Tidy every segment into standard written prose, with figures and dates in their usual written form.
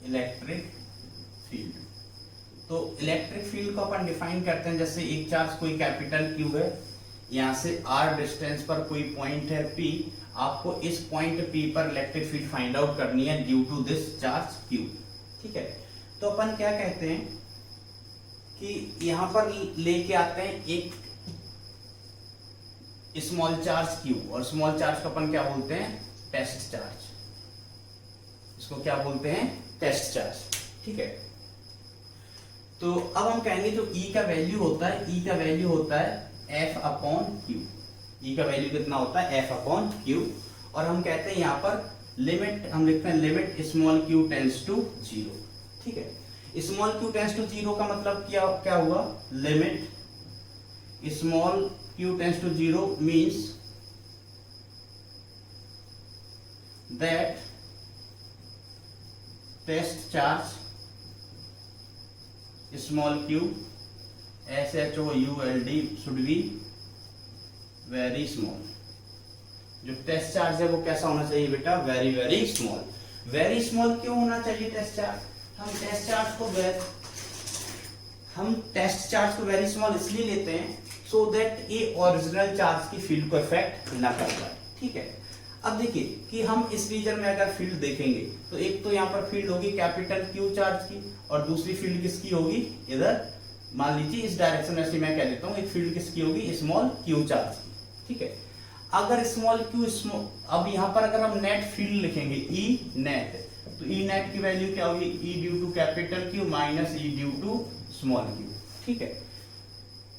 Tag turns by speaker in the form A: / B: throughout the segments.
A: Electric field. तो electric field को अपन define करते हैं, जैसे एक चार्ज कोई कैपिटल क्यू है, यहां से आर डिस्टेंस पर कोई पॉइंट है पी, आपको इस पॉइंट पी पर इलेक्ट्रिक फील्ड फाइंड आउट करनी है due to this charge q. ठीक है, तो अपन क्या कहते हैं कि यहां पर लेके आते हैं एक स्मॉल चार्ज क्यू, और स्मॉल चार्ज को अपन क्या बोलते हैं, टेस्ट चार्ज। इसको क्या बोलते हैं, टेस्ट चार्ज। ठीक है, तो अब हम कहेंगे जो E का वैल्यू होता है, E का वैल्यू होता है F अपॉन क्यू। E का वैल्यू कितना होता है, F अपॉन क्यू। और हम कहते हैं यहाँ पर लिमिट, हम लिखते हैं limit small q tends to zero. ठीक है, small q tends to zero का मतलब क्या हुआ, limit small q tends to zero means that test charge small q SHOULD should be very small. जो टेस्ट चार्ज है वो कैसा होना चाहिए बेटा, very very small. Very small क्यों होना चाहिए टेस्ट चार्ज, हम टेस्ट चार्ज को वेरी स्मॉल इसलिए लेते हैं सो दैट ये ओरिजिनल चार्ज की फील्ड को इफेक्ट ना कर पाए। ठीक है, अब देखिए कि हम इस रीजन में अगर फील्ड देखेंगे तो एक तो यहाँ पर फील्ड होगी कैपिटल क्यू चार्ज की, और दूसरी फील्ड किसकी होगी, इधर मान लीजिए इस डायरेक्शन में से मैं कह देता हूँ, एक फील्ड किसकी होगी, स्मॉल क्यू चार्ज की। ठीक है, अगर स्मॉल क्यू अब यहाँ पर अगर हम नेट फील्ड लिखेंगे ई नेट, तो ई नेट की वैल्यू क्या होगी, E due to capital Q minus E due to small Q. ठीक है,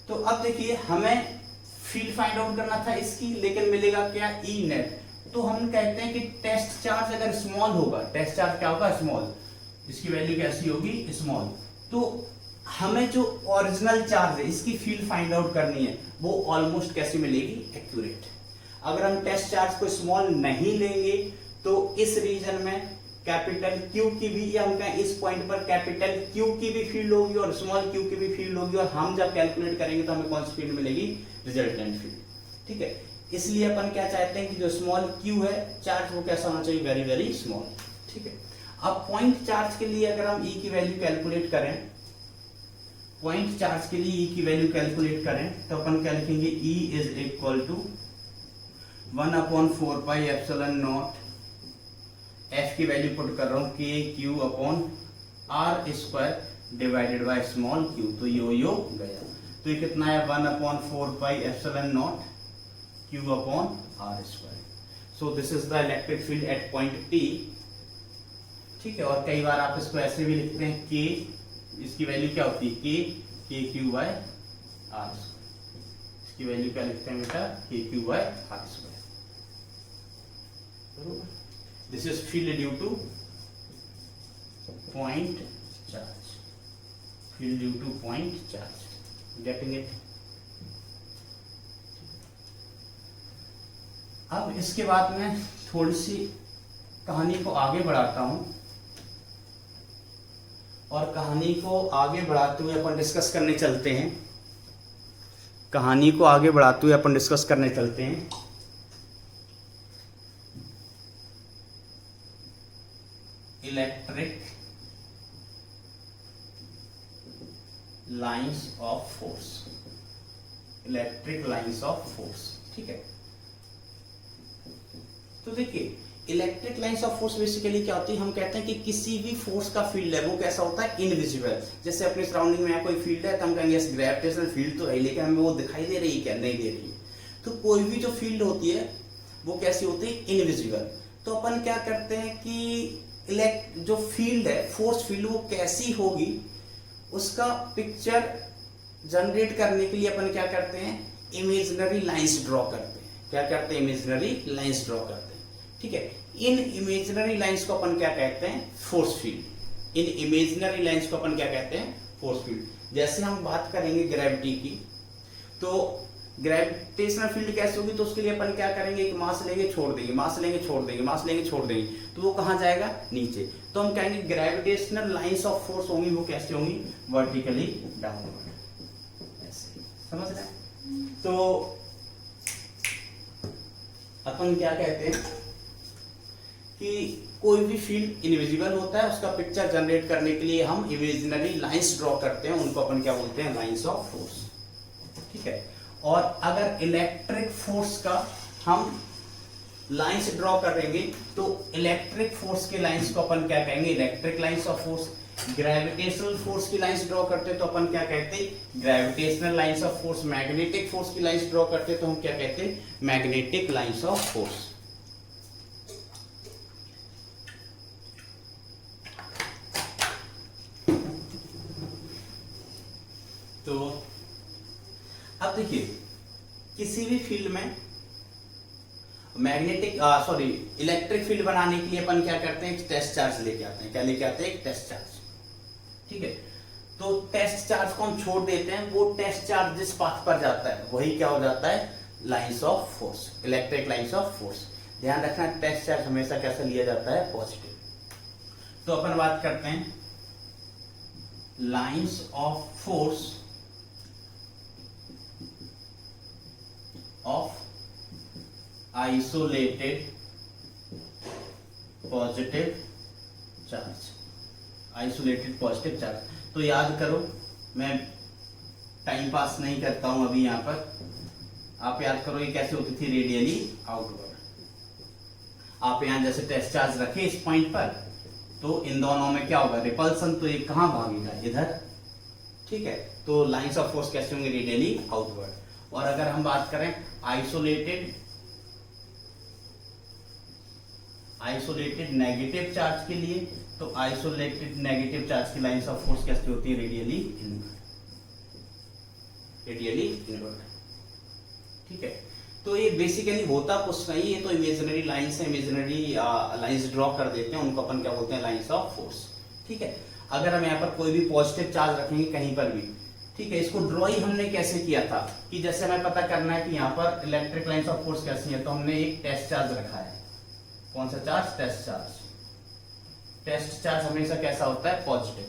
A: तो अब देखिए हमें फील्ड फाइंड आउट करना था इसकी, लेकिन मिलेगा क्या, ई नेट। तो हम कहते हैं कि टेस्ट चार्ज अगर स्मॉल होगा, टेस्ट चार्ज क्या होगा, स्मॉल, इसकी वैल्यू कैसी होगी, स्मॉल। तो हमें जो ओरिजिनल चार्ज है इसकी फील्ड फाइंड आउट करनी है, वो ऑलमोस्ट कैसी मिलेगी, एक्यूरेट। अगर हम टेस्ट चार्ज को स्मॉल नहीं लेंगे तो इस रीजन में कैपिटल क्यू की भी, या हम कहें इस पॉइंट पर कैपिटल क्यू की भी फील्ड होगी और स्मॉल क्यू की भी फील्ड होगी, और हम जब कैलकुलेट करेंगे तो हमें कौन सी फील्ड मिलेगी, रिजल्टेंट फील्ड। ठीक है, इसलिए अपन क्या चाहते हैं कि जो स्मॉल क्यू है चार्ज वो कैसा होना चाहिए, वेरी वेरी स्मॉल। ठीक है, अब पॉइंट चार्ज के लिए अगर हम ई की वैल्यू कैलकुलेट करें, पॉइंट चार्ज के लिए ई की वैल्यू कैलकुलेट करें तो अपन क्या लिखेंगे, E is equal to 1/4 pi epsilon naught, F की वैल्यू पुट कर रहा हूं k q upon r square divided by small q. तो यो गया, तो ये कितना है, 1/4 pi epsilon naught q upon r square. So this is the electric field at point P. ठीक है, और कई बार आप इसको ऐसे भी लिखते हैं, के, इसकी वैल्यू क्या होती है, k q by r square. इसकी वैल्यू क्या लिखते हैं बेटा, k q by r square. This is field due to point charge, field due to point charge, getting it. अब इसके बाद में थोड़ी सी कहानी को आगे बढ़ाता हूं, और कहानी को आगे बढ़ाते हुए अपन डिस्कस करने चलते हैं, कहानी को आगे बढ़ाते हुए अपन डिस्कस करने चलते हैं electric lines of force, electric lines of force. ठीक है, तो देखिए electric lines of force basically क्या होती है, हम कहते हैं कि किसी भी फोर्स का फील्ड है वो कैसा होता है, इनविजिबल। जैसे अपने सराउंडिंग में कोई फील्ड है तो हम कहेंगे यस ग्रेविटेशनल फील्ड तो है, लेकिन हमें वो दिखाई दे रही है क्या, नहीं दे रही है। तो कोई भी जो फील्ड होती है वो कैसी होती है, इनविजिबल। तो अपन क्या करते हैं कि जो फील्ड है, फोर्स फील्ड, वो कैसी होगी उसका पिक्चर जनरेट करने के लिए अपन क्या करते हैं, इमेजिनरी लाइंस ड्रॉ करते हैं। क्या करते हैं, इमेजिनरी लाइंस ड्रॉ करते हैं। ठीक है, इन इमेजिनरी लाइंस को अपन क्या कहते हैं, फोर्स फील्ड। इन इमेजिनरी लाइंस को अपन क्या कहते हैं, फोर्स फील्ड। जैसे हम बात करेंगे ग्रेविटी की, तो ग्रेविटेशनल फील्ड कैसे होगी, तो उसके लिए अपन क्या करेंगे, एक मास लेंगे छोड़ देंगे, मास लेंगे छोड़ देंगे, मास लेंगे छोड़ देंगे, तो वो कहां जाएगा, नीचे। तो हम कहेंगे ग्रेविटेशनल लाइंस ऑफ फोर्स होंगी, वो कैसे होंगी, वर्टिकली डाउनवर्ड, ऐसे। समझ रहे हैं? तो अपन क्या कहते हैं कि कोई भी फील्ड इनविजिबल होता है, उसका पिक्चर जनरेट करने के लिए हम इमेजिनरी लाइंस ड्रॉ करते हैं, उनको अपन क्या बोलते हैं, लाइंस ऑफ फोर्स। ठीक है। और अगर इलेक्ट्रिक फोर्स का हम लाइंस ड्रॉ करेंगे तो इलेक्ट्रिक फोर्स के लाइंस को अपन क्या कहेंगे, electric lines of force. Gravitational force की लाइंस ड्रॉ करते तो अपन क्या कहते हैं, gravitational lines of force. Magnetic force की लाइंस ड्रॉ करते तो हम क्या कहते हैं, मैग्नेटिक लाइंस ऑफ फोर्स। तो अब देखिए, किसी भी फील्ड में मैग्नेटिक इलेक्ट्रिक फील्ड बनाने के लिए अपन क्या करते हैं, एक टेस्ट चार्ज लेके आते हैं। क्या लेके आते हैं, एक टेस्ट चार्ज। ठीक है। तो टेस्ट चार्ज को हम छोड़ देते हैं, वो टेस्ट चार्ज जिस पाथ पर जाता है वही क्या हो जाता है, lines of force, electric lines of force. ध्यान रखना, टेस्ट चार्ज हमेशा कैसे लिया जाता है, पॉजिटिव। तो अपन बात करते हैं lines of force of isolated positive charge, isolated positive charge. तो याद करो, मैं टाइम पास नहीं करता हूं अभी यहां पर, आप याद करो ये कैसे होती थी, रेडियली आउटवर्ड। आप यहां जैसे टेस्ट चार्ज रखे इस पॉइंट पर, तो इन दोनों में क्या होगा, रिपल्सन, तो ये कहां भागेगा, इधर। ठीक है। तो लाइंस ऑफ फोर्स कैसे होंगे, रेडियली आउटवर्ड। और अगर हम बात करें आइसोलेटेड नेगेटिव चार्ज के लिए, तो आइसोलेटेड नेगेटिव चार्ज की लाइंस ऑफ फोर्स कैसे होती है, रेडियली इनवर्ट। ठीक है। तो ये बेसिकली होता कुछ नहीं, ये तो इमेजिनरी लाइंस है, इमेजिनरी लाइंस ड्रॉ कर देते हैं, उनको अपन क्या बोलते हैं, लाइंस ऑफ फोर्स। ठीक है। अगर हम यहाँ पर कोई भी पॉजिटिव चार्ज रखेंगे कहीं पर भी, ठीक है, इसको ड्रॉ ही हमने कैसे किया था कि जैसे हमें पता करना है कि यहाँ पर इलेक्ट्रिक लाइंस ऑफ फोर्स कैसी है, तो हमने एक टेस्ट चार्ज रखा है। कौन सा charge, test charge. Test charge हमेशा कैसा होता है, पॉजिटिव।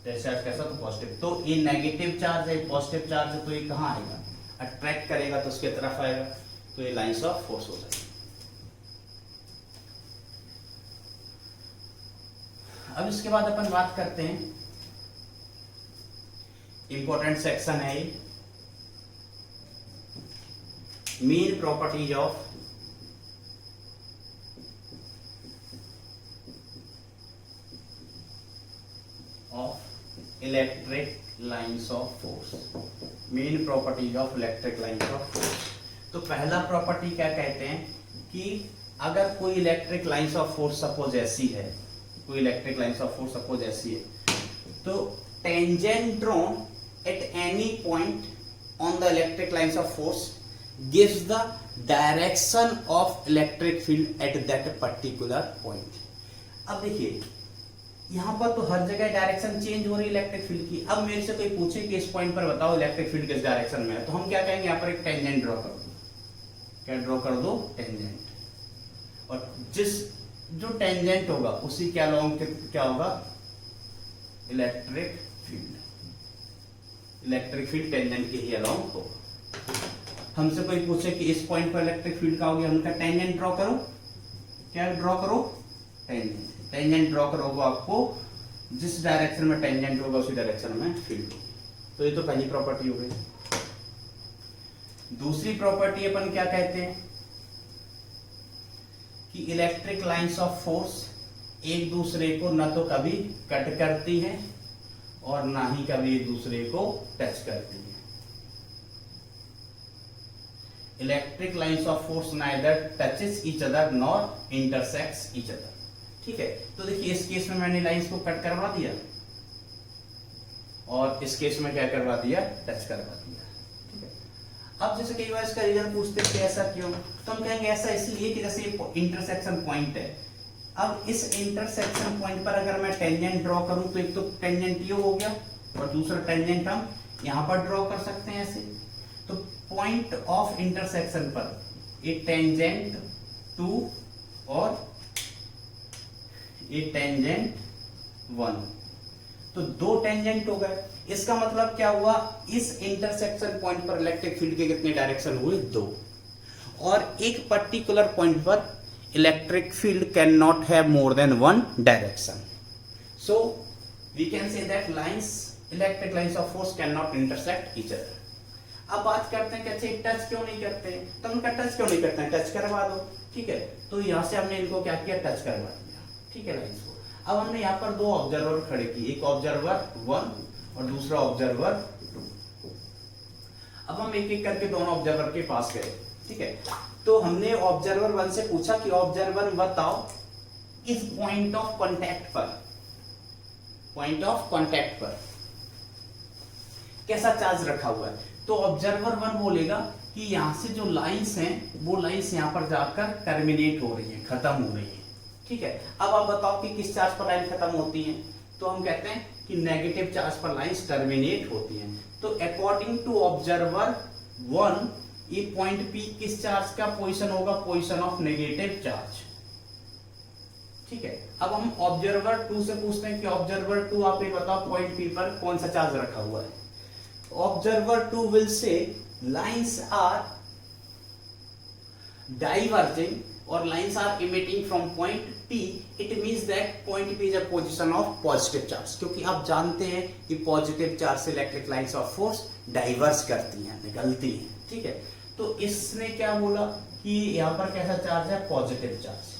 A: टेस्ट चार्ज कैसा, तो पॉजिटिव। तो ये नेगेटिव चार्ज है, पॉजिटिव चार्ज है, तो ये कहां आएगा, अट्रैक्ट करेगा तो उसके तरफ आएगा, तो ये लाइंस ऑफ फोर्स हो जाएगी। अब इसके बाद अपन बात करते हैं, इंपॉर्टेंट सेक्शन है ये, main properties of electric lines of force. Main properties of electric lines of force. तो पहला प्रॉपर्टी क्या कहते हैं कि अगर कोई electric lines of force suppose ऐसी है, कोई electric lines of force suppose ऐसी है, तो tangent drawn at any point on the electric lines of force gives the direction of electric field at that particular point. अब देखिए, यहां पर तो हर जगह डायरेक्शन चेंज हो रही है इलेक्ट्रिक फील्ड की। अब मेरे से कोई पूछे कि इस पॉइंट पर बताओ इलेक्ट्रिक फील्ड किस डायरेक्शन में है, तो हम क्या कहेंगे, यहां पर एक टेंजेंट ड्रॉ कर दो। क्या ड्रॉ कर दो, टेंजेंट। और जिस जो टेंजेंट होगा उसी के अलोंग क्या होगा, electric field. Electric field tangent के ही अलोंग होगा। हमसे कोई पूछे कि इस पॉइंट पर इलेक्ट्रिक फील्ड का हो गया, हमका टेंजेंट ड्रॉ करो। क्या ड्रॉ करो, टेंजेंट। टेंजेंट ड्रॉ करोगे, आपको जिस डायरेक्शन में टेंजेंट होगा उसी डायरेक्शन में फील्ड होगा। तो ये तो पहली प्रॉपर्टी हो गई। दूसरी प्रॉपर्टी अपन क्या कहते हैं कि इलेक्ट्रिक लाइंस ऑफ फोर्स एक दूसरे को न तो कभी कट करती हैं और ना ही कभी एक दूसरे को टच करती हैं। Electric lines of force neither touches each other nor intersects each other. ठीक है। तो देखिए, इस केस में मैंने लाइंस को कट करवा दिया और इस केस में क्या करवा दिया, टच करवा दिया। ठीक है। अब जैसे कई बार इसका रीजन पूछते हैं कि ऐसा क्यों, तो हम कहेंगे ऐसा इसलिए कि जैसे इंटरसेक्शन पॉइंट है। अब इस इंटरसेक्शन पॉइंट पर अगर मैं टेंजेंट ड्रॉ करूं तो एक तो टेंजेंट ये हो गया और दूसरा टेंजेंट हम यहां पर ड्रॉ कर सकते हैं ऐसे। तो पॉइंट ऑफ इंटरसेक्शन पर एक टेंजेंट 2 और एक टेंजेंट 1, तो 2 टेंजेंट हो गए। इसका मतलब क्या हुआ, इस इंटरसेक्शन पॉइंट पर इलेक्ट्रिक फील्ड के कितने डायरेक्शन हुए, 2। और एक पर्टिकुलर पॉइंट पर electric field can not have more than one direction. So we can say that lines electric lines of force can not intersect each other. अब बात करते हैं कि अच्छा टच क्यों नहीं करते हैं, तो उनका टच क्यों नहीं करते हैं, टच करवा दो. ठीक है, तो यहाँ से हमने इनको क्या किया, टच करवा दिया. ठीक है लाइंस को. अब हमने यहाँ पर दो ऑब्जर्वर खड़े किए, एक ऑब्जर्वर 1 और दूसरा ऑब्जर्वर 2. अब हम एक एक करके दोनों ऑब्जर्वर के पास गए. ठीक है, तो हमने ऑब्जर्वर 1 से पूछा कि ऑब्जर्वर बताओ इस पॉइंट ऑफ कांटेक्ट पर कैसा चार्ज रखा हुआ है. तो ऑब्जर्वर 1 बोलेगा कि यहां से जो लाइंस हैं वो लाइंस यहां पर जाकर टर्मिनेट हो रही है, खत्म हो रही है. ठीक है, अब आप बताओ कि किस चार्ज पर लाइन खत्म होती है. तो हम कहते हैं कि नेगेटिव चार्ज पर लाइंस टर्मिनेट होती हैं. तो अकॉर्डिंग टू ऑब्जर्वर 1 ये पॉइंट पी किस चार्ज का पोजीशन होगा, पोजीशन ऑफ नेगेटिव चार्ज. ठीक है, अब हम ऑब्जर्वर 2 से पूछते हैं कि ऑब्जर्वर 2 आप ये बताओ पॉइंट पी पर कौन सा चार्ज रखा हुआ है. Observer 2 will say lines are diverging or lines are emitting from point P. It means that point P is a position of positive charge. क्योंकि आप जानते हैं कि पॉजिटिव चार्ज से electric lines of force diverse करती हैं, निकलती हैं. ठीक है, तो इसने क्या बोला कि यहाँ पर कैसा चार्ज है, पॉजिटिव चार्ज.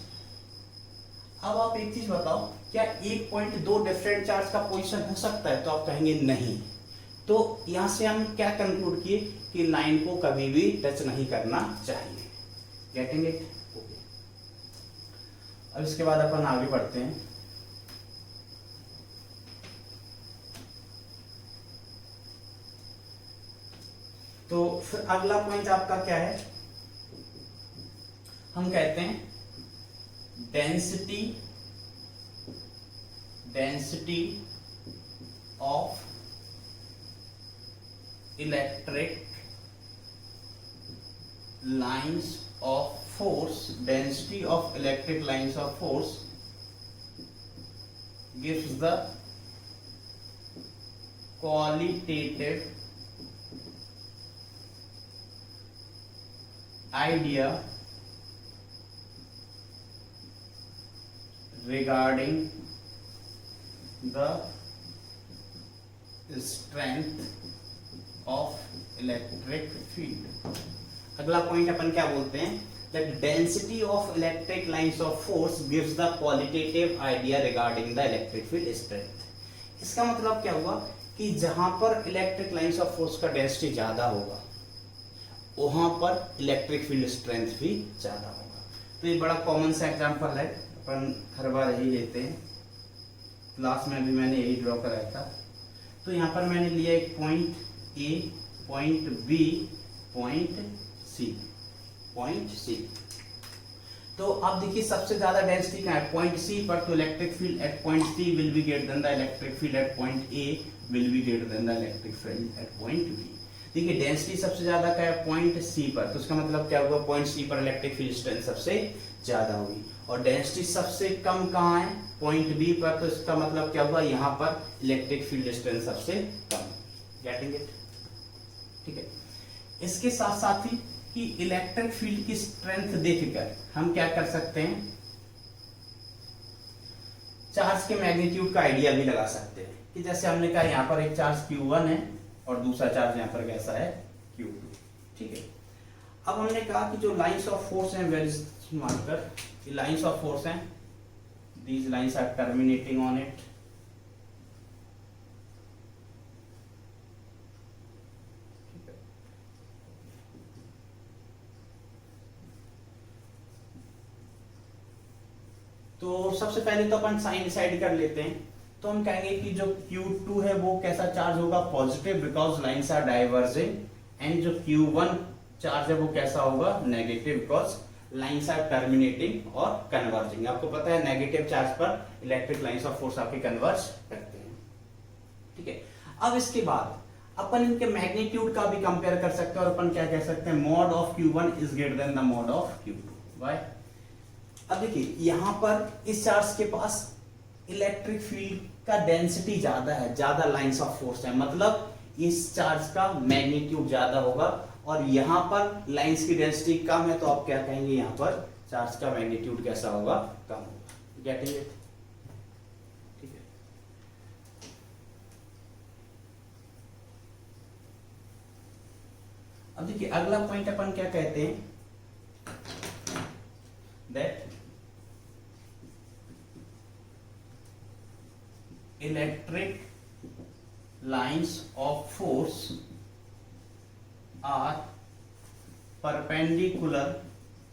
A: अब आप एक चीज बताओ, क्या एक पॉइंट दो डिफरेंट चार्ज का पोजीशन हो सकता है, तो आप कहेंगे नहीं. तो यहां से हम क्या कंक्लूड किए कि लाइन को कभी भी टच नहीं करना चाहिए. Getting it? ओके. अब इसके बाद अपन आगे बढ़ते हैं. तो फिर अगला पॉइंट आपका क्या है, हम कहते हैं density of electric lines of force. Density of electric lines of force gives the qualitative idea regarding the strength of electric field. अगला पॉइंट अपन क्या बोलते हैं, that density of electric lines of force gives the qualitative idea regarding the electric field strength. इसका मतलब क्या हुआ कि जहां पर इलेक्ट्रिक लाइंस ऑफ फोर्स का डेंसिटी ज्यादा होगा वहां पर इलेक्ट्रिक फील्ड स्ट्रेंथ भी ज्यादा होगा. तो ये बड़ा कॉमन सा एग्जांपल है, अपन हर बार यही लेते हैं. क्लास में भी मैंने यही ड्रॉ कराया था. तो यहाँ पर मैंने लिया एक point A, point B, point C. तो अब देखिए सबसे ज्यादा डेंसिटी कहाँ है, पॉइंट C पर. तो electric field at point C will be greater than the electric field at point A will be greater than the electric field at point B. देखिए डेंसिटी सबसे ज्यादा का है पॉइंट C पर, तो उसका मतलब क्या हुआ, पॉइंट C पर इलेक्ट्रिक फील्ड स्ट्रेंथ सबसे ज्यादा हुई. और डेंसिटी सबसे कम कहाँ है, पॉइंट B पर, तो इसका मतलब क्या हुआ, यहाँ पर इलेक्ट्रिक फील्ड स्ट्रेंथ सबसे कम. Getting it? ठीक है, इसके साथ साथ ही कि इलेक्ट्रिक फील्ड की स्ट्रेंथ देखकर हम क्या कर सकते हैं, चार्ज के मैग्नीट्यूड का आइडिया भी लगा सकते हैं. कि जैसे हमने कहा यहाँ पर एक चार्ज Q1 है और दूसरा चार्ज यहाँ पर कैसा है, Q2. ठीक है, अब हमने कहा कि जो लाइंस ऑफ फोर्स हैं, very marker lines of force हैं, these lines are terminating on it. तो सबसे पहले तो अपन साइन डिसाइड कर लेते हैं. तो हम कहेंगे कि जो Q2 है वो कैसा चार्ज होगा, positive, because lines are diverging. And जो Q1 चार्ज है वो कैसा होगा, negative, because lines are terminating और कन्वर्जिंग. आपको पता है नेगेटिव चार्ज पर इलेक्ट्रिक लाइंस ऑफ फोर्स आपके कन्वर्ज करते हैं. ठीक है, अब इसके बाद अपन इनके मैग्नीट्यूड का भी कंपेयर कर सकते हैं और अपन क्या कह सकते हैं, mod of Q1 is greater then the mod of Q2. Why? अब देखिए यहां पर इस चार्ज के पास इलेक्ट्रिक फील्ड का डेंसिटी ज्यादा है, ज्यादा लाइंस ऑफ फोर्स है, मतलब इस चार्ज का मैग्नीट्यूड ज्यादा होगा और यहाँ पर लाइंस की डेंसिटी कम है, तो आप क्या कहेंगे, यहाँ पर चार्ज का मैग्नीट्यूड कैसा होगा, कम होगा। Getting it? ठीक है। अब देखिए अगला पॉइंट अपन क्या कहते हैं, that electric lines of force are perpendicular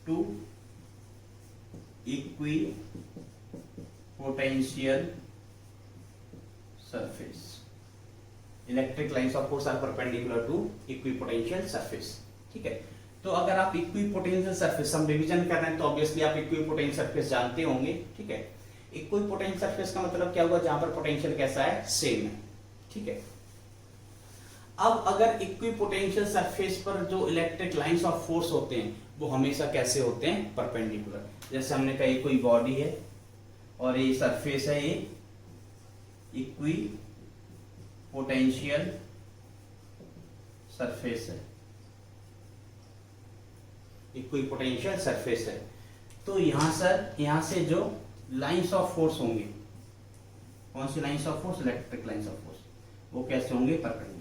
A: to equipotential surface. Electric lines of force are perpendicular to equipotential surface. ठीक है, तो अगर आप इक्विपोटेंशियल सरफेस, हम रिवीजन कर रहे हैं तो ऑब्वियसली आप इक्विपोटेंशियल सरफेस जानते होंगे। ठीक है, इक्विपोटेंशियल सरफेस का मतलब क्या होगा, जहां पर पोटेंशियल कैसा है, सेम है। ठीक है, अब अगर इक्विपोटेंशियल सरफेस पर जो इलेक्ट्रिक लाइंस ऑफ फोर्स होते हैं वो हमेशा कैसे होते हैं, परपेंडिकुलर। जैसे हमने कहा ये कोई बॉडी है और ये सरफेस है, ये इक्विपोटेंशियल सरफेस है, इक्विपोटेंशियल सरफेस है। तो यहां से जो लाइंस ऑफ फोर्स होंगे, कौन सी lines of force, electric lines of force, वो कैसे होंगे, परपेंडिकुलर।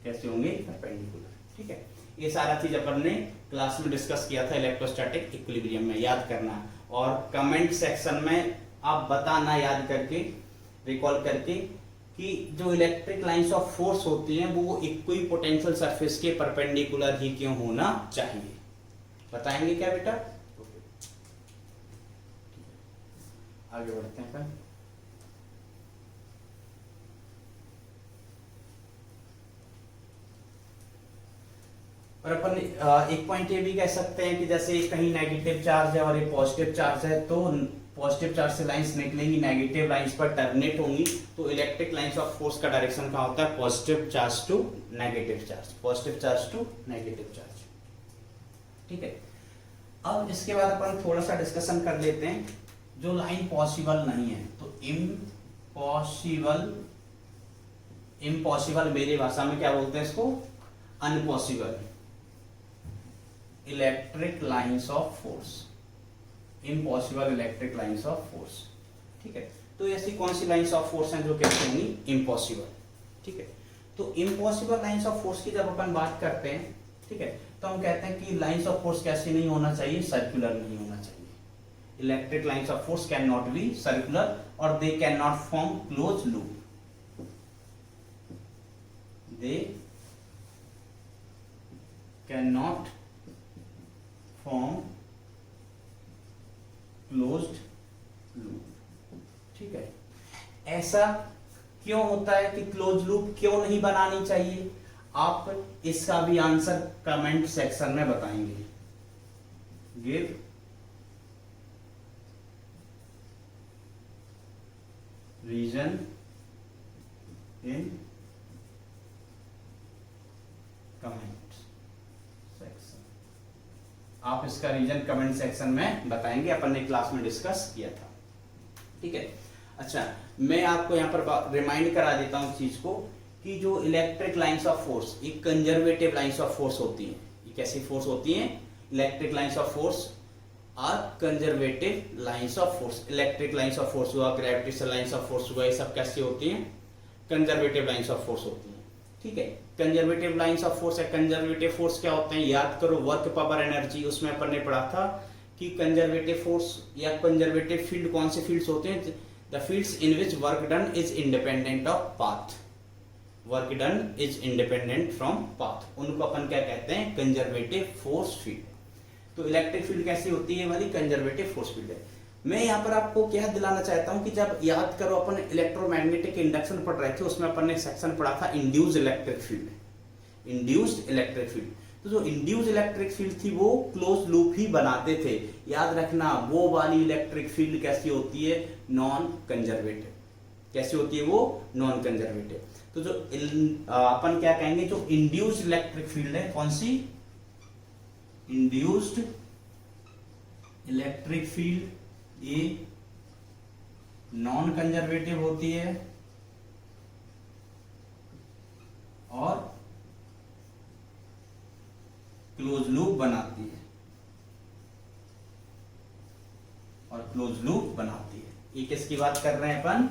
A: कैसे होंगे, परपेंडिकुलर। ठीक है, ये सारा चीज अपन ने क्लास में डिस्कस किया था इलेक्ट्रोस्टैटिक इक्विलिब्रियम में, याद करना। और कमेंट सेक्शन में आप बताना याद करके, रिकॉल करके, कि जो इलेक्ट्रिक लाइंस ऑफ फोर्स होती हैं वो इक्विपोटेंशियल सरफेस के परपेंडिकुलर ही क्यों होना चाहिए। बताएंगे क्या बेटा? आगे बढ़ते हैं फिर। और अपन एक पॉइंट ये भी कह सकते हैं कि जैसे कहीं नेगेटिव चार्ज है और ये पॉजिटिव चार्ज है, तो पॉजिटिव चार्ज से लाइंस निकलेंगी, नेगेटिव लाइंस पर टर्मिनेट होंगी, तो इलेक्ट्रिक लाइंस ऑफ फोर्स का डायरेक्शन कहाँ होता है, positive charge to negative charge, positive charge to negative charge. ठीक है, अब इसके बाद अपन थोड़ा सा डिस्कशन कर लेते हैं जो लाइन पॉसिबल नहीं है। तो इम्पॉसिबल मेरी भाषा में क्या बोलते हैं इसको, impossible electric lines of force, impossible electric lines of force. ठीक है, तो ऐसी कौन सी लाइंस ऑफ फोर्स हैं जो कैसे होंगी, इम्पॉसिबल। ठीक है, तो इम्पॉसिबल लाइंस ऑफ फोर्स की जब अपन बात करते हैं, ठीक है, तो हम कहते हैं कि लाइंस ऑफ फोर्स कैसे नहीं होना चाहिए, सर्कुलर नहीं होना चाहिए। Electric lines of force can not be circular और they can not form close loop, they can not form closed loop. ठीक है, ऐसा क्यों होता है कि क्लोज लूप क्यों नहीं बनानी चाहिए, आप इसका भी आंसर कमेंट सेक्शन में बताएंगे। Give reason in comment section, आप इसका रीजन कमेंट सेक्शन में बताएंगे, अपन ने क्लास में डिस्कस किया था। ठीक है, अच्छा मैं आपको यहाँ पर रिमाइंड करा देता हूँ चीज को कि जो इलेक्ट्रिक लाइंस ऑफ फोर्स, ये कंजर्वेटिव लाइंस ऑफ फोर्स होती हैं। ये कैसी फोर्स होती हैं, electric lines of force are conservative lines of force. Electric lines of force हुआ, ग्रेविटेशनल लाइंस ऑफ फोर्स हुआ, ये सब कैसी होती हैं, कंजर्वेटिव लाइंस ऑफ फोर्स होती हैं। ठीक है, कंजर्वेटिव लाइंस ऑफ फोर्स है। कंजर्वेटिव फोर्स क्या होते हैं, याद करो, वर्क पावर एनर्जी, उसमें अपन ने पढ़ा था कि कंजर्वेटिव फोर्स या कंजर्वेटिव फील्ड कौन से फील्ड्स होते हैं, the fields in which work done is independent of path, work done is independent from path, उनको अपन क्या कहते हैं, कंजर्वेटिव फोर्स फील्ड। तो इलेक्ट्रिक फील्ड कैसी होती है, वाली कंजर्वेटिव फोर्स फील्ड है। मैं यहाँ पर आपको क्या दिलाना चाहता हूँ कि जब याद करो अपन इलेक्ट्रोमैग्नेटिक इंडक्शन पढ़ रहे थे, उसमें अपन ने सेक्शन पढ़ा था induced electric field, induced electric field. तो जो इंड्यूस्ड इलेक्ट्रिक फील्ड थी वो क्लोज लूप ही बनाते थे, याद रखना। वो वाली इलेक्ट्रिक फील्ड कैसी होती है, नॉन कंजर्वेटिव। कैसी होती है वो, नॉन कंजर्वेटिव। तो जो अपन क्या कहेंगे, जो इंड्यूस्ड इलेक्ट्रिक फील्ड है, कौन सी, इंड्यूस्ड इलेक्ट्रिक फील्ड, ये नॉन कंजर्वेटिव होती है और क्लोज लूप बनाती है और क्लोज लूप बनाती है। ये किसकी बात कर रहे हैं अपन?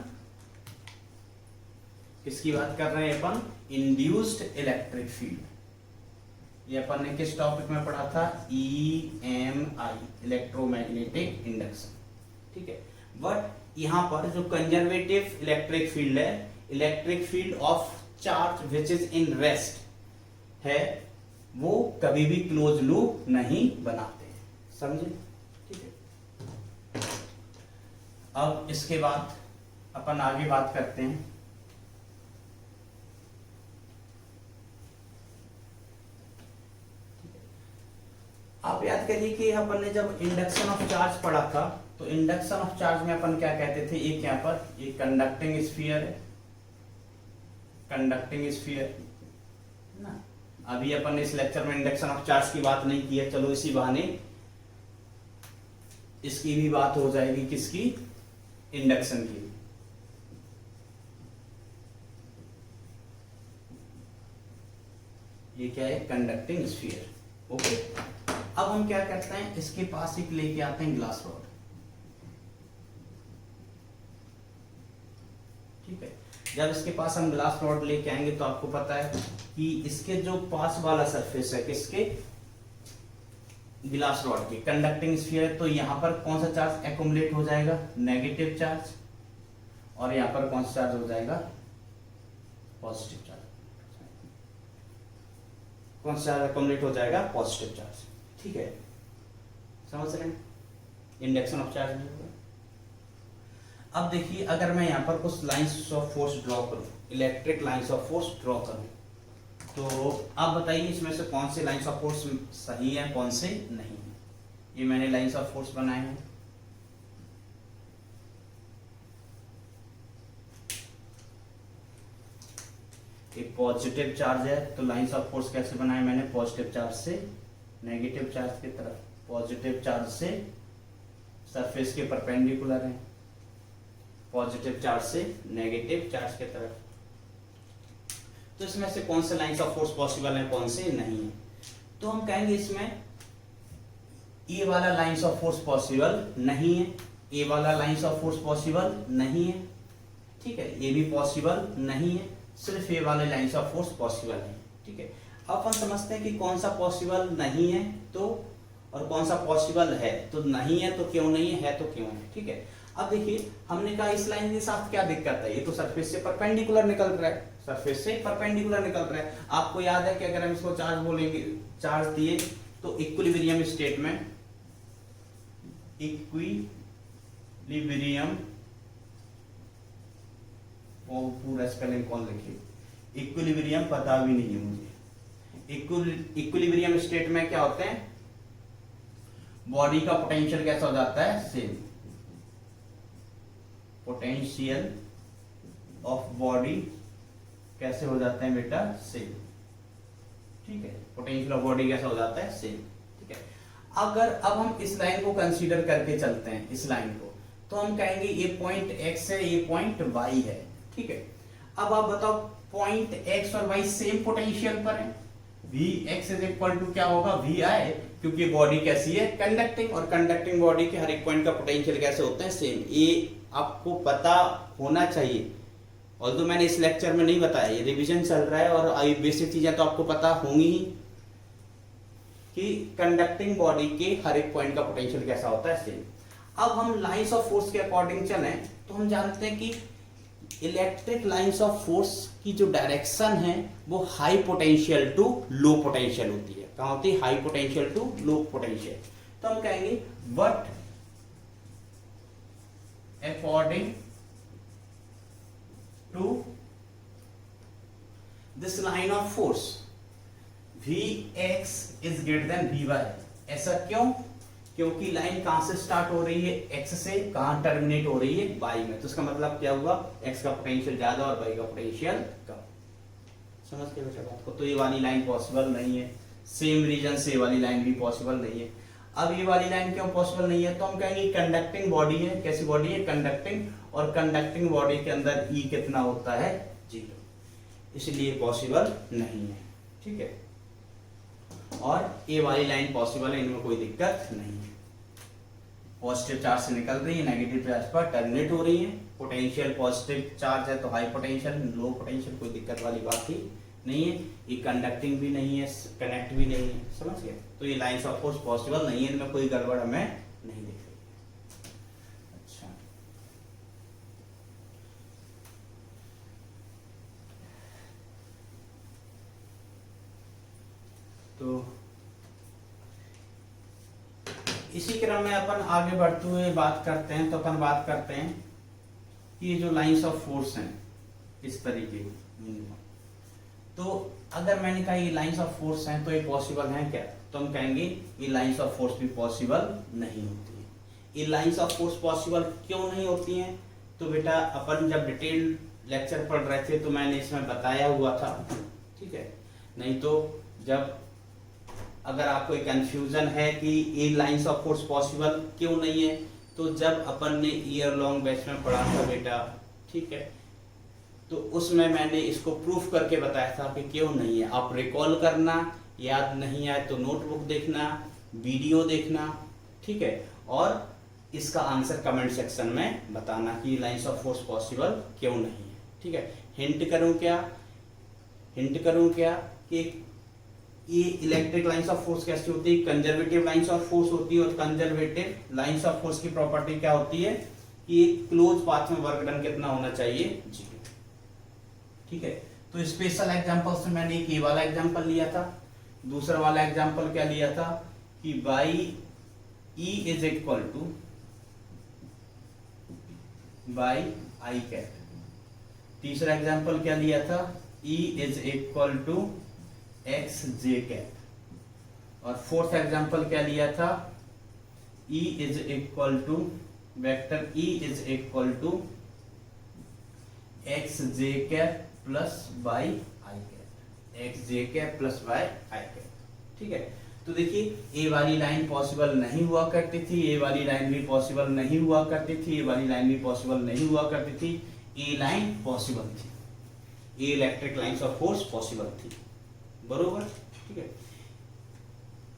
A: किसकी बात कर रहे हैं अपन? Induced electric field. ये अपन ने किस टॉपिक में पढ़ा था? EMI, electromagnetic induction. ठीक है, बट यहां पर जो कंजर्वेटिव इलेक्ट्रिक फील्ड है, electric field of charge which is in rest है, वो कभी भी क्लोज लूप नहीं बनाते हैं। समझे? ठीक है, अब इसके बाद अपन आगे बात करते हैं। आप याद करिए कि अपन ने जब इंडक्शन ऑफ चार्ज पढ़ा था, तो इंडक्शन ऑफ चार्ज में अपन क्या कहते थे? एक यहां पर एक कंडक्टिंग स्फीयर है, कंडक्टिंग स्फीयर ना। अभी अपन ने इस लेक्चर में इंडक्शन ऑफ चार्ज की बात नहीं की है, चलो इसी बहाने इसकी भी बात हो जाएगी। किसकी? इंडक्शन की। ये क्या है? Conducting sphere. ओके, अब हम क्या करते हैं, इसके पास एक लेके आते हैं ग्लास रॉड। ठीक है, जब इसके पास हम ग्लास रॉड लेके आएंगे तो आपको पता है कि इसके जो पास वाला सरफेस है, किसके? ग्लास रॉड के, कंडक्टिंग स्फीयर, तो यहां पर कौन सा चार्ज एकोमुलेट हो जाएगा? Negative charge. और यहां पर कौन सा चार्ज हो जाएगा? Positive charge. कौन सा चार्ज एकोमुलेट हो जाएगा? Positive charge. ठीक है, समझ रहे हैं? इंडक्शन ऑफ चार्ज में होगा। अब देखिए, अगर मैं यहां पर कुछ लाइंस ऑफ फोर्स ड्रॉ करूं, electric lines of force draw करूं, तो आप बताइए इसमें से कौन से लाइंस ऑफ फोर्स सही है, कौन से नहीं है? ये मैंने लाइंस ऑफ फोर्स बनाए हैं। एक पॉजिटिव चार्ज है, तो लाइंस ऑफ फोर्स कैसे बनाए मैंने? पॉजिटिव चार्ज से नेगेटिव चार्ज की तरफ, पॉजिटिव चार्ज से सरफेस के परपेंडिकुलर है, पॉजिटिव चार्ज से नेगेटिव चार्ज की तरफ। तो इसमें से कौन से लाइंस ऑफ फोर्स पॉसिबल है, कौन से नहीं है? तो हम कहेंगे इसमें ए वाला लाइंस ऑफ फोर्स पॉसिबल नहीं है, ए वाला लाइंस ऑफ फोर्स पॉसिबल नहीं है। ठीक है, ये भी पॉसिबल नहीं है, सिर्फ ए वाले लाइंस ऑफ फोर्स पॉसिबल है। ठीक है, अब अपन समझते हैं कि कौन सा पॉसिबल नहीं है तो, और कौन सा पॉसिबल है। तो नहीं है तो क्यों नहीं है तो क्यों है। ठीक है, अब देखिए, हमने कहा इस लाइन के साथ क्या दिक्कत है? ये तो सरफेस से परपेंडिकुलर निकल रहा है, सरफेस से परपेंडिकुलर निकल रहा है। आपको याद है कि अगर हम इसको चार्ज बोलेंगे, चार्ज दिए तो इक्विलिब्रियम स्टेट में, इक्विलिब्रियम, और पूरा स्पेलिंग कौन लिखे? इक्विलिब्रियम पता भी नहीं है मुझे। इक्विलिब्रियम स्टेट में क्या होते हैं? बॉडी का पोटेंशियल कैसा हो जाता है? सेम। पोटेंशियल ऑफ बॉडी कैसे हो जाता है बेटा? सेम। ठीक है, पोटेंशियल ऑफ बॉडी कैसा हो जाता है? सेम। ठीक है, अगर अब हम इस लाइन को कंसीडर करके चलते हैं, इस लाइन को, तो हम कहेंगे ये पॉइंट x है, ये पॉइंट y है। ठीक है, अब आप बताओ पॉइंट x और y सेम पोटेंशियल पर है, Vx इज इक्वल टू क्या होगा? Vi, क्योंकि बॉडी कैसी है? कंडक्टिंग, और कंडक्टिंग बॉडी के हर एक पॉइंट का पोटेंशियल कैसे होता है? सेम। ये आपको पता होना चाहिए, और तो मैंने इस लेक्चर में नहीं बताया, ये रिवीजन चल रहा है और बेसिक चीजें तो आपको पता होंगी ही कि कंडक्टिंग बॉडी के हर एक पॉइंट का पोटेंशियल कैसा होता है? सेम। अब हम लाइंस ऑफ फोर्स के अकॉर्डिंग चलें तो हम जानते हैं कि इलेक्ट्रिक लाइंस ऑफ फोर्स की जो डायरेक्शन है वो high potential to low potential होती है। कहां होती है? High potential to low potential. तो हम कहेंगे but according to this line of force Vx is greater than Vy। ऐसा क्यों? क्योंकि लाइन कहां से स्टार्ट हो रही है? x से। कहां टर्मिनेट हो रही है? y में। तो इसका मतलब क्या हुआ? x का पोटेंशियल ज्यादा और y का पोटेंशियल कम। समझ के बेटा बात को? तो ये वाली लाइन पॉसिबल नहीं है। सेम रीजन से ये वाली लाइन भी पॉसिबल नहीं है। अब ये वाली लाइन क्यों पॉसिबल नहीं है? तो हम कहेंगे कंडक्टिंग बॉडी है। कैसी बॉडी है? कंडक्टिंग, और कंडक्टिंग बॉडी के अंदर E कितना होता है? 0, इसलिए पॉसिबल नहीं है। ठीक है, और ए वाली लाइन पॉसिबल है, इनमें कोई दिक्कत नहीं है। पॉजिटिव चार्ज से निकल रही है, नेगेटिव चार्ज पर टर्मिनेट हो रही है। पोटेंशियल पॉजिटिव चार्ज है तो हाई पोटेंशियल, लो पोटेंशियल, कोई दिक्कत वाली बात ही नहीं है। ये कंडक्टिंग भी नहीं है, कनेक्ट भी नहीं है, समझ गए। तो ये लाइंस ऑफ फोर्स पॉसिबल नहीं है, इनमें कोई गड़बड़ हमें नहीं दिख रही। अच्छा, तो इसी क्रम में अपन आगे बढ़ते हुए बात करते हैं। तो अपन बात करते हैं कि ये जो लाइंस ऑफ फोर्स हैं इस तरीके की, तो अगर मैंने कहा ये लाइंस ऑफ फोर्स हैं तो ये पॉसिबल हैं क्या, तो हम कहेंगे ये लाइंस ऑफ फोर्स भी पॉसिबल नहीं होती है। ये लाइंस ऑफ फोर्स पॉसिबल क्यों नहीं होती हैं, तो बेटा अपन जब डिटेल लेक्चर पढ़ रहे थे तो मैंने इसमें बताया हुआ था, ठीक है। नहीं तो जब अगर आपको एक कंफ्यूजन है कि ये लाइंस ऑफ फोर्स पॉसिबल क्यों नहीं है, तो जब अपन ने ईयर लॉन्ग बैच में पढ़ा था बेटा, ठीक है, तो उसमें मैंने इसको प्रूफ करके बताया था कि क्यों नहीं है। आप रिकॉल करना, याद नहीं आए तो नोटबुक देखना, वीडियो देखना, ठीक है, और इसका आंसर कमेंट सेक्शन में बताना कि लाइंस ऑफ फोर्स पॉसिबल क्यों नहीं है, ठीक है। हिंट करूं क्या कि ये इलेक्ट्रिक लाइंस ऑफ फोर्स कैसी होती है, कंजर्वेटिव लाइंस ऑफ फोर्स होती है। और कंजर्वेटिव लाइंस ऑफ फोर्स की प्रॉपर्टी क्या होती है कि क्लोज पाथ में वर्क डन कितना होना चाहिए, 0, ठीक है। तो स्पेशल एग्जांपल्स में मैंने एक ये वाला एग्जांपल लिया था, दूसरा वाला एग्जांपल क्या लिया था कि by E is equal to by i cap. तीसरा एग्जांपल क्या लिया था, E is equal to x j cap. और फोर्थ एग्जांपल क्या लिया था, E is equal to vector E is equal to x j cap plus y i cap, x j cap plus y i cap, ठीक है। तो देखिए ए वाली line possible नहीं हुआ करती थी, ए वाली लाइन भी पॉसिबल नहीं हुआ करती थी, ए वाली लाइन भी पॉसिबल नहीं हुआ करती थी, ए लाइन पॉसिबल थी, ए electric lines of force possible थी, बरोबर, ठीक है।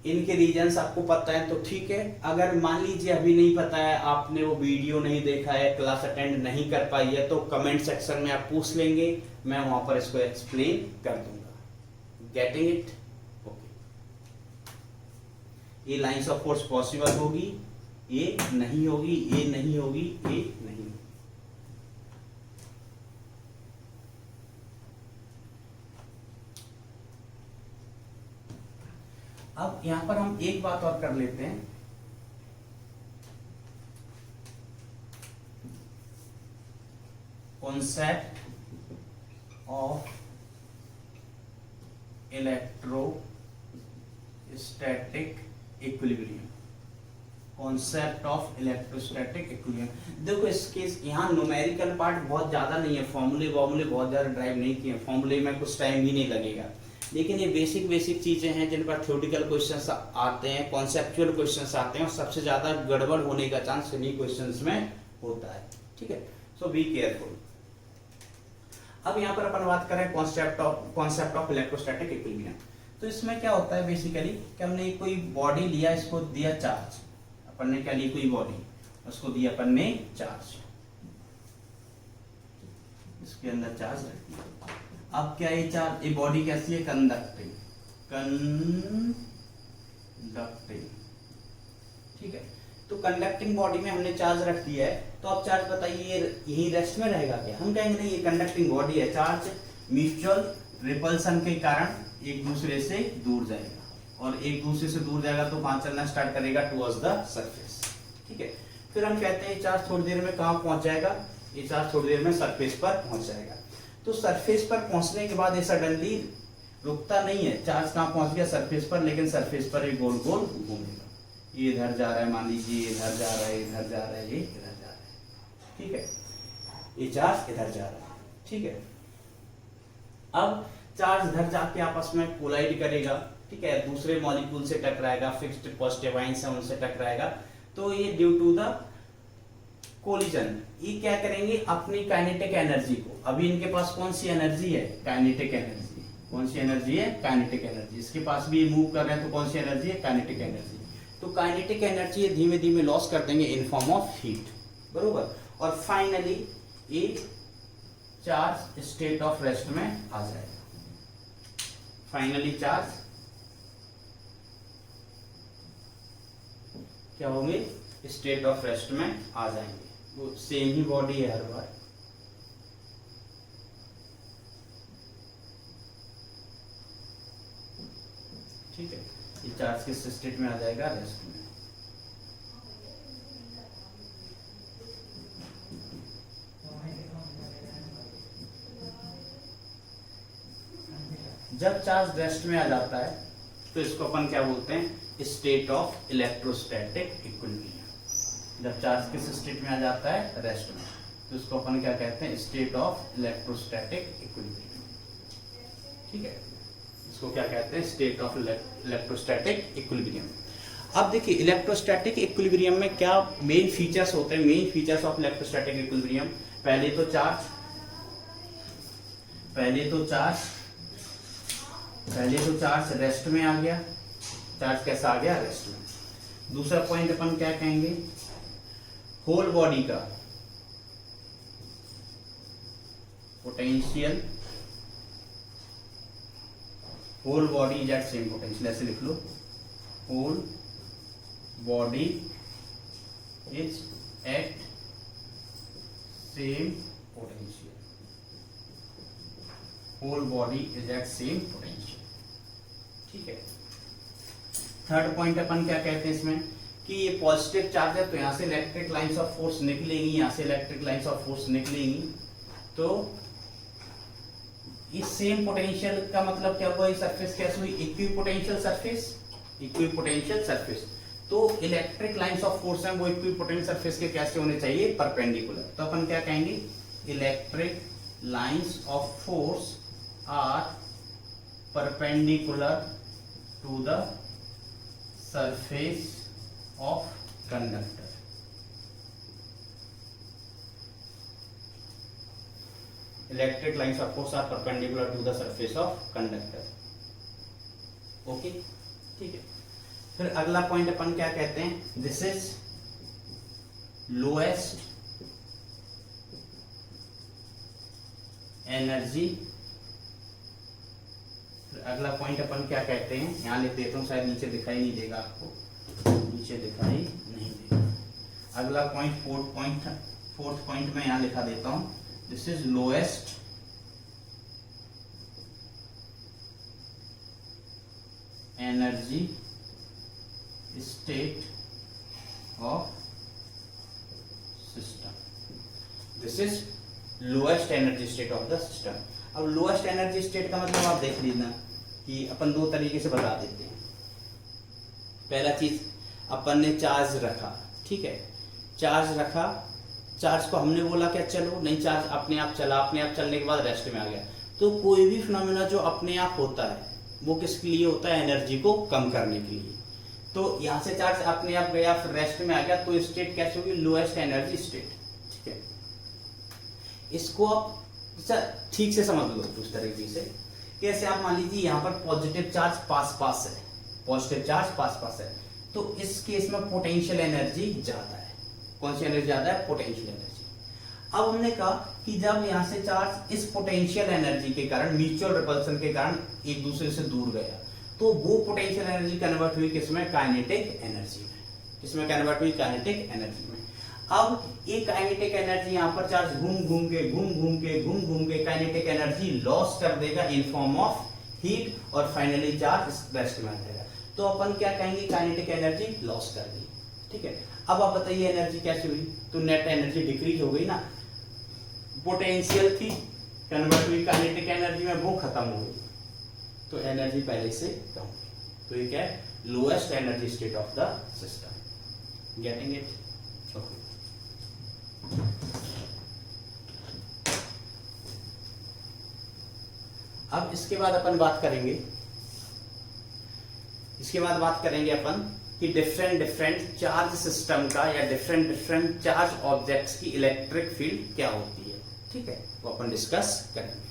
A: इनके रीजंस आपको पता है तो ठीक है। अगर मान लीजिए अभी नहीं पता है, आपने वो वीडियो नहीं देखा है, क्लास अटेंड नहीं कर पाई है, तो कमेंट सेक्शन में आप पूछ लेंगे, मैं वहां पर इसको एक्सप्लेन कर दूंगा। Getting it? ओके। ये लाइंस ऑफ फोर्स पॉसिबल होगी, ये नहीं होगी, ये नहीं होगी, ये नहीं। अब यहां पर हम एक बात और कर लेते हैं, concept of electrostatic equilibrium. Concept of electrostatic equilibrium, देखो इसके यहाँ न्यूमेरिकल पार्ट बहुत ज्यादा नहीं है, फॉर्मूले बहुत ज्यादा ड्राइव नहीं किए, फॉर्मूले में कुछ टाइम भी नहीं लगेगा, लेकिन ये बेसिक चीजें हैं जिन पर थ्योरेटिकल क्वेश्चंस आते हैं, कॉन्सेप्चुअल क्वेश्चंस आते हैं, और सबसे ज्यादा गड़बड़ होने का चांस इन्हीं क्वेश्चंस में होता है, ठीक है। सो बी केयरफुल। अब यहाँ पर अपन बात करें कॉन्सेप्ट ऑफ इलेक्ट्रोस्टैटिक इक्विलिब्रियम। तो इसमें क्या होता है बेसिकली कि हमने कोई बॉडी लिया, इसको दिया चार्ज, अपन ने क्या ली, कोई बॉडी, उसको दिया अपन ने चार्ज, इसके अंदर चार्ज रख दिया। अब क्या ये चार्ज, ये बॉडी कैसी है, कंडक्टिंग, ठीक है। तो कंडक्टिंग बॉडी में हमने चार्ज रख दिया है, तो अब चार्ज बताइए यही रेस्ट में रहेगा क्या, हम कहेंगे नहीं, ये कंडक्टिंग बॉडी है, चार्ज म्यूचुअल रिपल्सन के कारण एक दूसरे से दूर जाएगा, और एक दूसरे से दूर जाएगा तो कहां चलना स्टार्ट करेगा, टुवर्ड्स द सरफेस, ठीक है। फिर हम कहते हैं चार्ज थोड़ी देर में कहां पहुंच जाएगा, ये चार्ज थोड़ी देर में सरफेस पर पहुंच जाएगा। तो सरफेस पर पहुंचने के बाद ये सडनली रुकता नहीं है, चार्ज कहां पहुंच गया, सरफेस पर, लेकिन सरफेस पर ये गोल गोल घूमेगा, ये इधर जा रहा है, मान लीजिए इधर जा रहा है, इधर जा रहा है, ये इधर जा रहा है, ठीक है, ये चार्ज इधर जा रहा है, ठीक है। अब चार्ज इधर जाके आपस में कोलाइड करेगा, ठीक है, दूसरे मॉलिक्यूल से टकराएगा, फिक्स्ड पॉजिटिव आयंस है उनसे टकराएगा, तो ये ड्यू टू द कोलिजन ये क्या करेंगे, अपनी काइनेटिक एनर्जी को, अभी इनके पास कौन सी एनर्जी है, काइनेटिक एनर्जी, कौन सी एनर्जी है? Kinetic energy. इसके पास भी ये मूव कर रहे हैं तो कौन सी एनर्जी है? Kinetic energy. तो काइनेटिक एनर्जी ये धीमे धीमे लॉस कर देंगे इन फॉर्म ऑफ हीट, बरोबर। और फाइनली ये चार्ज स्टेट ऑफ रेस्ट में आ जाएगा। फाइनली चार्ज क्या होंगे? स्टेट ऑफ रेस्ट में आ जाएंगे। वो सेम ही बॉडी है हर बार। ठीक है, ये चार्ज किस स्टेट में आ जाएगा? रेस्ट में। जब चार्ज रेस्ट में आ जाता है तो इसको अपन क्या बोलते हैं? State of electrostatic equilibrium. जब चार्ज किस स्टेट में आ जाता है? रेस्ट में, तो इसको अपन क्या कहते हैं? State of electrostatic equilibrium. ठीक है, इसको क्या कहते हैं? State of electrostatic equilibrium. अब देखिए इलेक्ट्रोस्टैटिक इक्विलिब्रियम में क्या मेन फीचर्स होते हैं? Main features of electrostatic equilibrium, पहले तो चार्ज रेस्ट में आ गया। चार्ज कैसा आ गया? रेस्ट में। दूसरा पॉइंट अपन क्या कहेंगे? होल बॉडी का potential, whole body is at same potential. ऐसे लिख लो, whole body is at same potential. Whole body is at same potential. ठीक है। थर्ड पॉइंट अपन क्या कहते हैं इसमें कि ये पॉजिटिव चार्ज है तो यहां से इलेक्ट्रिक लाइंस ऑफ फोर्स निकलेंगी, यहां से इलेक्ट्रिक लाइंस ऑफ फोर्स निकलेंगी। तो इस सेम पोटेंशियल का मतलब क्या हुआ? ये सरफेस कैसे हुई? Equipotential surface. इक्विपोटेंशियल सरफेस, तो इलेक्ट्रिक लाइंस ऑफ फोर्स हैं वो इक्विपोटेंशियल सरफेस के कैसे होने चाहिए? परपेंडिकुलर। तो अपन क्या कहेंगे? Electric lines of force are perpendicular to the surface of conductor। Electric lines of force are perpendicular to the surface of conductor। Okay, ठीक है। फिर अगला पॉइंट अपन क्या कहते हैं? This is lowest energy. अगला पॉइंट अपन क्या कहते हैं? यहां लिख देता हूं, शायद नीचे दिखाई नहीं देगा आपको, नीचे दिखाई नहीं देगा। अगला पॉइंट फोर्थ पॉइंट में यहां लिखा देता हूं, this is lowest energy state of system. This is lowest energy state of the system. अब लोएस्ट एनर्जी स्टेट का मतलब आप देख लीजिए कि अपन दो तरीके से बता देते हैं। पहला चीज, अपन ने चार्ज रखा, ठीक है, चार्ज रखा, चार्ज को हमने बोला क्या चलो, नहीं, चार्ज अपने आप चला, अपने आप चलने के बाद रेस्ट में आ गया। तो कोई भी फिनोमेना जो अपने आप होता है वो किसके लिए होता है? एनर्जी को कम करने के लिए। तो यहां से चार्ज अपने आप गया, फिर रेस्ट में आ गया, तो स्टेट कैसे होगी? Lowest energy state. ठीक है, इसको आप ठीक से समझ लो उस तरीके से। कैसे? आप मान लीजिए यहाँ पर पॉजिटिव चार्ज पास है, पॉजिटिव चार्ज पास है, तो इस केस में पोटेंशियल एनर्जी ज्यादा है। कौन सी एनर्जी ज्यादा है? Potential energy. अब हमने कहा कि जब यहाँ से चार्ज इस पोटेंशियल एनर्जी के कारण, म्यूचुअल रिपल्सन के कारण एक दूसरे से दूर गया, तो वो पोटेंशियल एनर्जी कन्वर्ट हुई किसमें? काइनेटिक एनर्जी में। किसमें कन्वर्ट हुई? काइनेटिक एनर्जी में। अब ये काइनेटिक एनर्जी यहाँ पर चार्ज घूम घूम के काइनेटिक एनर्जी लॉस कर देगा इन फॉर्म ऑफ हीट, और फाइनली चार्ज रेस्ट में आ जाएगा। तो अपन क्या कहेंगे? काइनेटिक एनर्जी लॉस कर दी। ठीक है, अब आप बताइए एनर्जी कैसे हुई? तो नेट एनर्जी डिक्रीज हो गई ना। पोटेंशियल थी, कन्वर्ट हुई काइनेटिक एनर्जी में, वो खत्म हो गई, तो एनर्जी पहले से कम हुई। तो ये क्या है? Lowest energy state of the system. Getting it? Okay. अब इसके बाद अपन बात करेंगे, अपन कि डिफरेंट चार्ज सिस्टम का या डिफरेंट चार्ज ऑब्जेक्ट्स की इलेक्ट्रिक फील्ड क्या होती है। ठीक है, वो अपन डिस्कस करेंगे।